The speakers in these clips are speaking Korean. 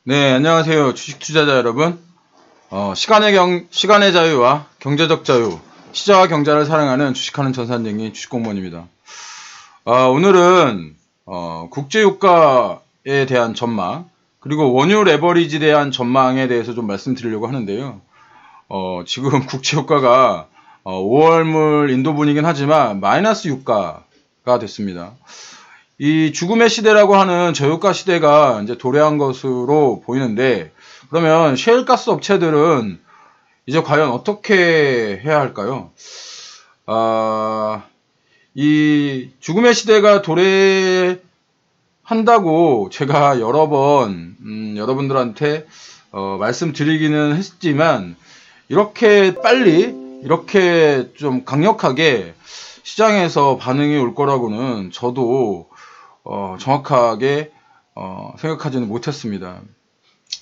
네, 안녕하세요. 주식 투자자 여러분. 시간의 자유와 경제적 자유, 시장과 경제를 사랑하는 주식하는 전산쟁이 주식공무원입니다. 오늘은 국제유가에 대한 전망, 그리고 원유 레버리지에 대한 전망에 대해서 좀 말씀드리려고 하는데요. 지금 국제유가가 5월물 인도분이긴 하지만 마이너스 유가가 됐습니다. 이 죽음의 시대라고 하는 저유가 시대가 이제 도래한 것으로 보이는데, 그러면 셰일가스 업체들은 이제 과연 어떻게 해야 할까요? 이 죽음의 시대가 도래한다고 제가 여러 번 여러분들한테 말씀드리기는 했지만, 이렇게 빨리 이렇게 좀 강력하게 시장에서 반응이 올 거라고는 저도 정확하게 생각하지는 못했습니다.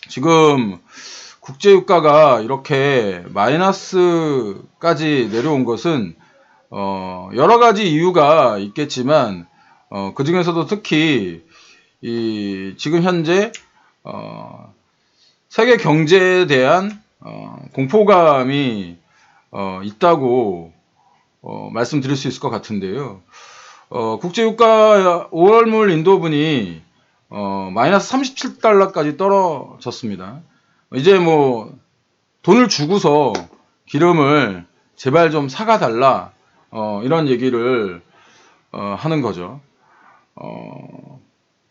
지금 국제유가가 이렇게 마이너스까지 내려온 것은 여러 가지 이유가 있겠지만 그 중에서도 특히 지금 현재 세계 경제에 대한 공포감이 있다고 말씀드릴 수 있을 것 같은데요. 국제유가 5월물 인도분이 마이너스 37달러까지 떨어졌습니다. 이제 뭐 돈을 주고서 기름을 제발 좀 사가 달라 이런 얘기를 하는 거죠.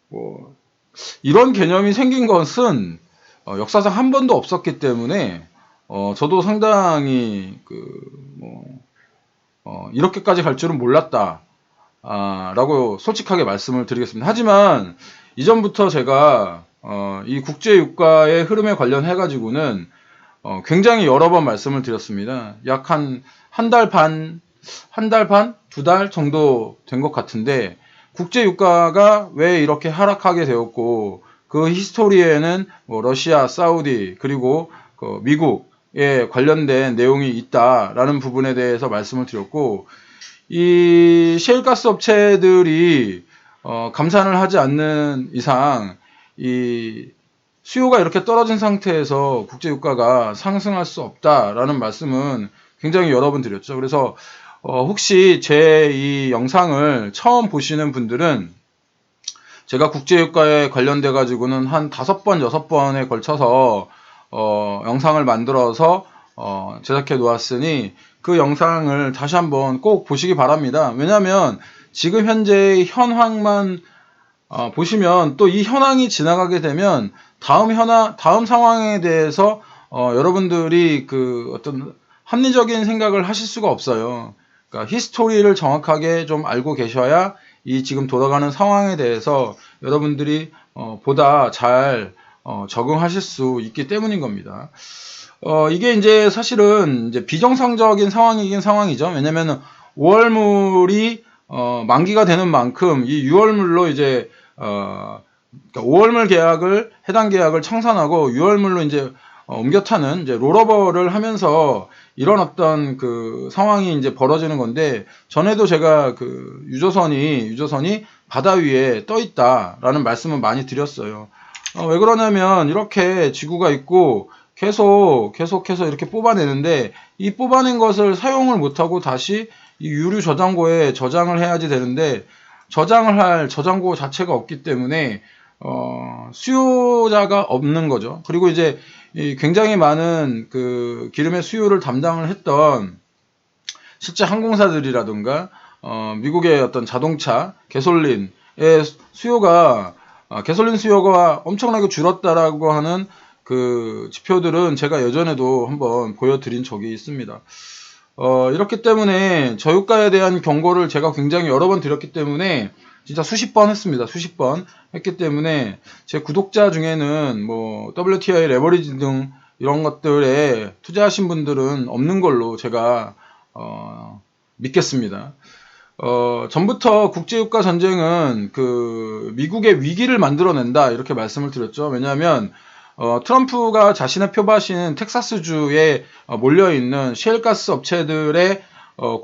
뭐 이런 개념이 생긴 것은 역사상 한 번도 없었기 때문에 저도 상당히 이렇게까지 갈 줄은 몰랐다. 라고 솔직하게 말씀을 드리겠습니다. 하지만 이전부터 제가 이 국제유가의 흐름에 관련해 가지고는 굉장히 여러 번 말씀을 드렸습니다. 약 한 달 반, 두 달 정도 된 것 같은데, 국제유가가 왜 이렇게 하락하게 되었고, 그 히스토리에는 뭐 러시아, 사우디, 그리고 미국에 관련된 내용이 있다라는 부분에 대해서 말씀을 드렸고, 이 셰일가스 업체들이 감산을 하지 않는 이상 이 수요가 이렇게 떨어진 상태에서 국제유가가 상승할 수 없다라는 말씀은 굉장히 여러 번 드렸죠. 그래서 혹시 제 이 영상을 처음 보시는 분들은 제가 국제유가에 관련돼 가지고는 한 5번, 6번에 걸쳐서 영상을 만들어서 제작해 놓았으니 그 영상을 다시 한번 꼭 보시기 바랍니다. 왜냐하면 지금 현재의 현황만 보시면 또 이 현황이 지나가게 되면 다음 상황에 대해서 여러분들이 그 어떤 합리적인 생각을 하실 수가 없어요. 그러니까 히스토리를 정확하게 좀 알고 계셔야 이 지금 돌아가는 상황에 대해서 여러분들이 보다 잘 적응하실 수 있기 때문인 겁니다. 이게 이제 사실은 이제 비정상적인 상황이긴 상황이죠. 왜냐면 5월물이 만기가 되는 만큼 이 6월물로 이제 그러니까 5월물 계약을 해당 계약을 청산하고 6월물로 이제 옮겨 타는 이제 롤오버를 하면서 이런 어떤 그 상황이 이제 벌어지는 건데, 전에도 제가 그 유조선이 바다 위에 떠 있다라는 말씀을 많이 드렸어요. 왜 그러냐면 이렇게 지구가 있고 계속해서 이렇게 뽑아내는데, 이 뽑아낸 것을 사용을 못하고 다시 이 유류 저장고에 저장을 해야지 되는데, 저장을 할 저장고 자체가 없기 때문에 수요자가 없는 거죠. 그리고 이제 굉장히 많은 그 기름의 수요를 담당을 했던 실제 항공사들이라든가 미국의 어떤 자동차 개솔린의 수요가 개솔린 수요가 엄청나게 줄었다라고 하는 그 지표들은 제가 예전에도 한번 보여드린 적이 있습니다. 이렇기 때문에 저유가에 대한 경고를 제가 굉장히 여러 번 드렸기 때문에 진짜 수십 번 했습니다. 수십 번 했기 때문에 제 구독자 중에는 뭐 WTI 레버리지 등 이런 것들에 투자하신 분들은 없는 걸로 제가 믿겠습니다. 전부터 국제유가 전쟁은 그 미국의 위기를 만들어낸다 이렇게 말씀을 드렸죠. 왜냐하면 트럼프가 자신의 표밭인 텍사스주에 몰려있는 셰일가스 업체들의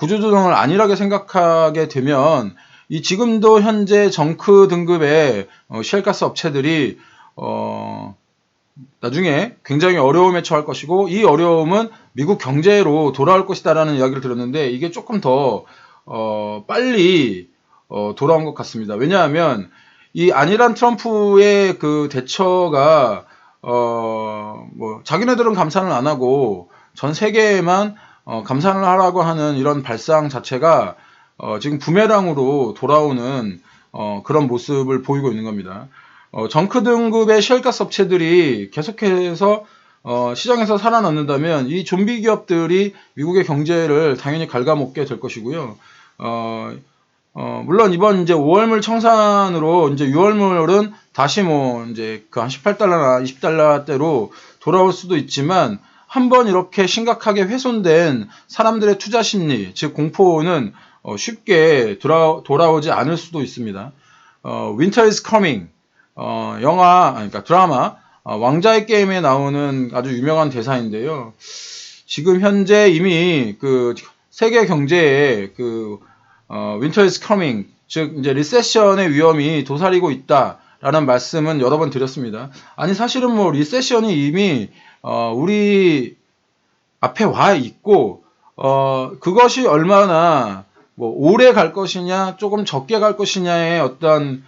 구조조정을 안일하게 생각하게 되면 이 지금도 현재 정크 등급의 셰일가스 업체들이 나중에 굉장히 어려움에 처할 것이고 이 어려움은 미국 경제로 돌아올 것이다라는 이야기를 들었는데 이게 조금 더 빨리 돌아온 것 같습니다. 왜냐하면 이 안일한 트럼프의 그 대처가 뭐 자기네들은 감산을 안 하고 전 세계에만 감산을 하라고 하는 이런 발상 자체가 지금 부메랑으로 돌아오는 그런 모습을 보이고 있는 겁니다. 정크 등급의 셰일가스 업체들이 계속해서 시장에서 살아남는다면 이 좀비 기업들이 미국의 경제를 당연히 ဃ갉아먹게 될 것이고요. 물론 이번 이제 5월물 청산으로 이제 6월물은 다시 뭐 이제 그 한 18달러나 20달러대로 돌아올 수도 있지만 한번 이렇게 심각하게 훼손된 사람들의 투자 심리, 즉 공포는 쉽게 돌아오지 않을 수도 있습니다. Winter is coming. 그러니까 드라마, 왕자의 게임에 나오는 아주 유명한 대사인데요. 지금 현재 이미 그 세계 경제에 그 Winter is coming, 즉 이제 리세션의 위험이 도사리고 있다라는 말씀은 여러 번 드렸습니다. 아니 사실은 뭐 리세션이 이미 우리 앞에 와 있고 그것이 얼마나 뭐 오래 갈 것이냐, 조금 적게 갈 것이냐의 어떤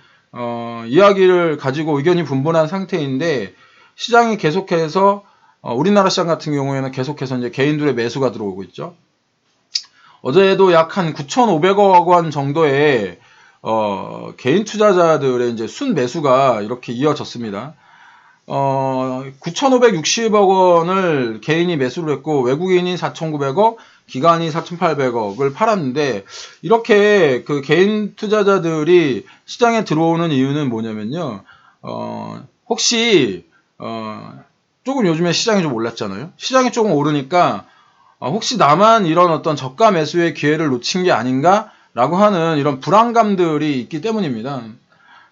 이야기를 가지고 의견이 분분한 상태인데 시장이 계속해서 우리나라 시장 같은 경우에는 계속해서 이제 개인들의 매수가 들어오고 있죠. 어제도 약 한 9,500억 원 정도의 개인 투자자들의 이제 순 매수가 이렇게 이어졌습니다. 9,560억 원을 개인이 매수를 했고 외국인이 4,900억, 기관이 4,800억을 팔았는데 이렇게 그 개인 투자자들이 시장에 들어오는 이유는 뭐냐면요. 혹시 조금 요즘에 시장이 좀 올랐잖아요. 시장이 조금 오르니까 혹시 나만 이런 어떤 저가 매수의 기회를 놓친 게 아닌가라고 하는 이런 불안감들이 있기 때문입니다.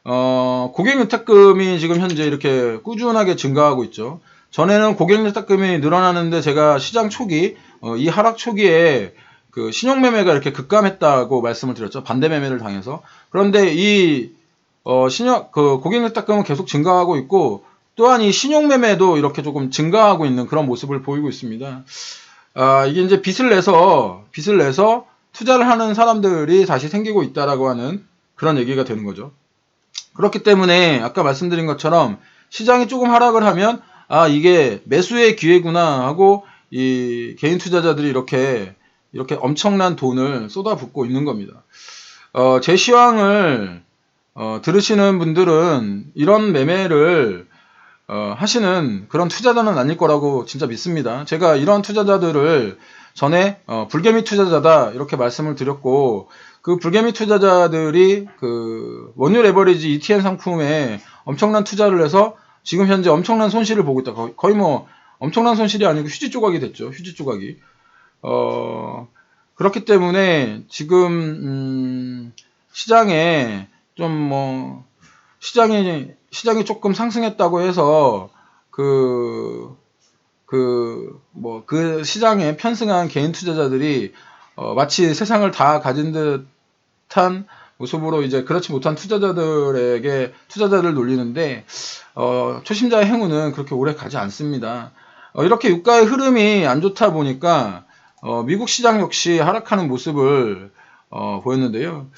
고객유탁금이 지금 현재 이렇게 꾸준하게 증가하고 있죠. 전에는 고객유탁금이 늘어나는데 제가 시장 초기, 이 하락 초기에 그 신용매매가 이렇게 급감했다고 말씀을 드렸죠. 반대매매를 당해서. 그런데 이, 고객유탁금은 계속 증가하고 있고, 또한 이 신용매매도 이렇게 조금 증가하고 있는 그런 모습을 보이고 있습니다. 이게 이제 빚을 내서 투자를 하는 사람들이 다시 생기고 있다라고 하는 그런 얘기가 되는 거죠. 그렇기 때문에 아까 말씀드린 것처럼 시장이 조금 하락을 하면 이게 매수의 기회구나 하고 이 개인 투자자들이 이렇게 엄청난 돈을 쏟아붓고 있는 겁니다. 제 시황을 들으시는 분들은 이런 매매를 하시는 그런 투자자는 아닐 거라고 진짜 믿습니다. 제가 이런 투자자들을 전에 불개미 투자자다 이렇게 말씀을 드렸고 그 불개미 투자자들이 그 원유 레버리지 ETN 상품에 엄청난 투자를 해서 지금 현재 엄청난 손실을 보고 있다. 거의 뭐 엄청난 손실이 아니고 휴지 조각이 됐죠. 휴지 조각이. 그렇기 때문에 지금 시장에 좀 뭐 시장이 조금 상승했다고 해서 그 시장에 편승한 개인 투자자들이 마치 세상을 다 가진 듯한 모습으로 이제 그렇지 못한 투자자들 놀리는데 초심자의 행운은 그렇게 오래 가지 않습니다. 이렇게 유가의 흐름이 안 좋다 보니까 미국 시장 역시 하락하는 모습을 보였는데요.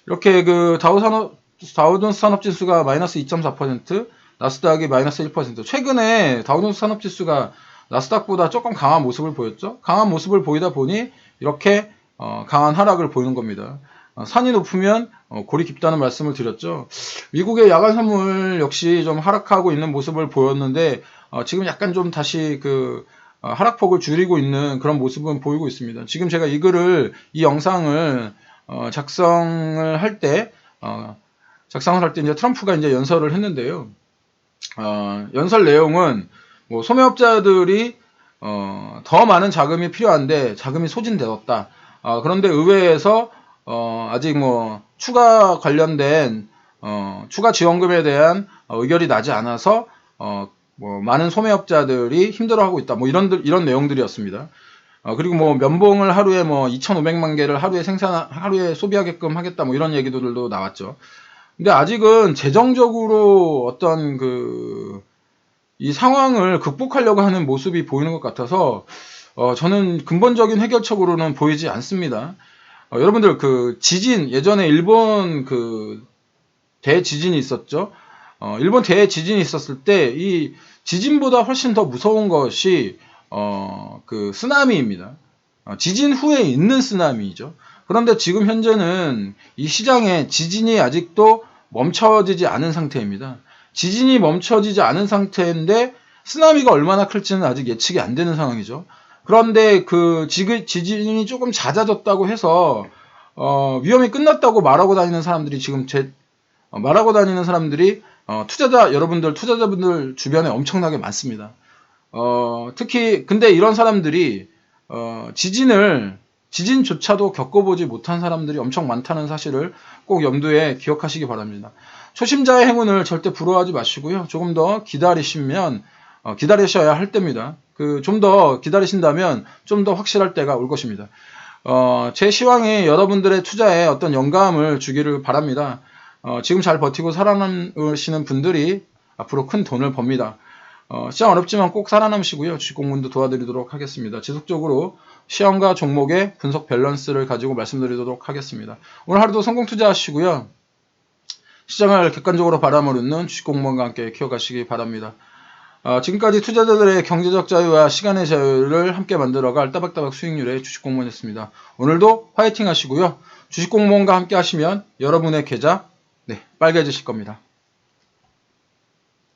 이렇게 그 다우존스 산업지수가 마이너스 2.4%, 나스닥이 마이너스 1%. 최근에 다우존스 산업지수가 나스닥보다 조금 강한 모습을 보였죠. 강한 모습을 보이다 보니 이렇게 강한 하락을 보이는 겁니다. 산이 높으면 골이 깊다는 말씀을 드렸죠. 미국의 야간 선물 역시 좀 하락하고 있는 모습을 보였는데 지금 약간 좀 다시 그 하락폭을 줄이고 있는 그런 모습은 보이고 있습니다. 지금 제가 이 영상을 작성을 할 때 이제 트럼프가 이제 연설을 했는데요. 연설 내용은 뭐 소매업자들이 더 많은 자금이 필요한데 자금이 소진되었다. 그런데 의회에서 아직 뭐 추가 관련된 추가 지원금에 대한 의결이 나지 않아서 뭐 많은 소매업자들이 힘들어하고 있다. 뭐 이런 내용들이었습니다. 그리고 뭐 면봉을 하루에 뭐 2,500만 개를 하루에 소비하게끔 하겠다. 뭐 이런 얘기들도 나왔죠. 근데 아직은 재정적으로 어떤 이 상황을 극복하려고 하는 모습이 보이는 것 같아서 저는 근본적인 해결책으로는 보이지 않습니다. 여러분들 그 지진 예전에 일본 그 대지진이 있었죠. 일본 대지진이 있었을 때 이 지진보다 훨씬 더 무서운 것이 그 쓰나미입니다. 지진 후에 있는 쓰나미죠. 그런데 지금 현재는 이 시장에 지진이 아직도 멈춰지지 않은 상태입니다. 지진이 멈춰지지 않은 상태인데 쓰나미가 얼마나 클지는 아직 예측이 안 되는 상황이죠. 그런데 그 지진이 조금 잦아졌다고 해서 위험이 끝났다고 말하고 다니는 사람들이 지금 말하고 다니는 사람들이 투자자분들 주변에 엄청나게 많습니다. 특히 근데 이런 사람들이 지진조차도 겪어보지 못한 사람들이 엄청 많다는 사실을 꼭 염두에 기억하시기 바랍니다. 초심자의 행운을 절대 부러워하지 마시고요. 조금 더 기다리셔야 할 때입니다. 좀 더 기다리신다면 좀 더 확실할 때가 올 것입니다. 제 시황이 여러분들의 투자에 어떤 영감을 주기를 바랍니다. 지금 잘 버티고 살아남으시는 분들이 앞으로 큰 돈을 법니다. 시장 어렵지만 꼭 살아남으시고요. 주식 공부도 도와드리도록 하겠습니다. 지속적으로 시황과 종목의 분석 밸런스를 가지고 말씀드리도록 하겠습니다. 오늘 하루도 성공 투자하시고요. 시장을 객관적으로 바라보는 주식 공무원과 함께 키워가시기 바랍니다. 지금까지 투자자들의 경제적 자유와 시간의 자유를 함께 만들어갈 따박따박 수익률의 주식 공무원이었습니다. 오늘도 화이팅 하시고요. 주식 공무원과 함께 하시면 여러분의 계좌 빨개지실 겁니다.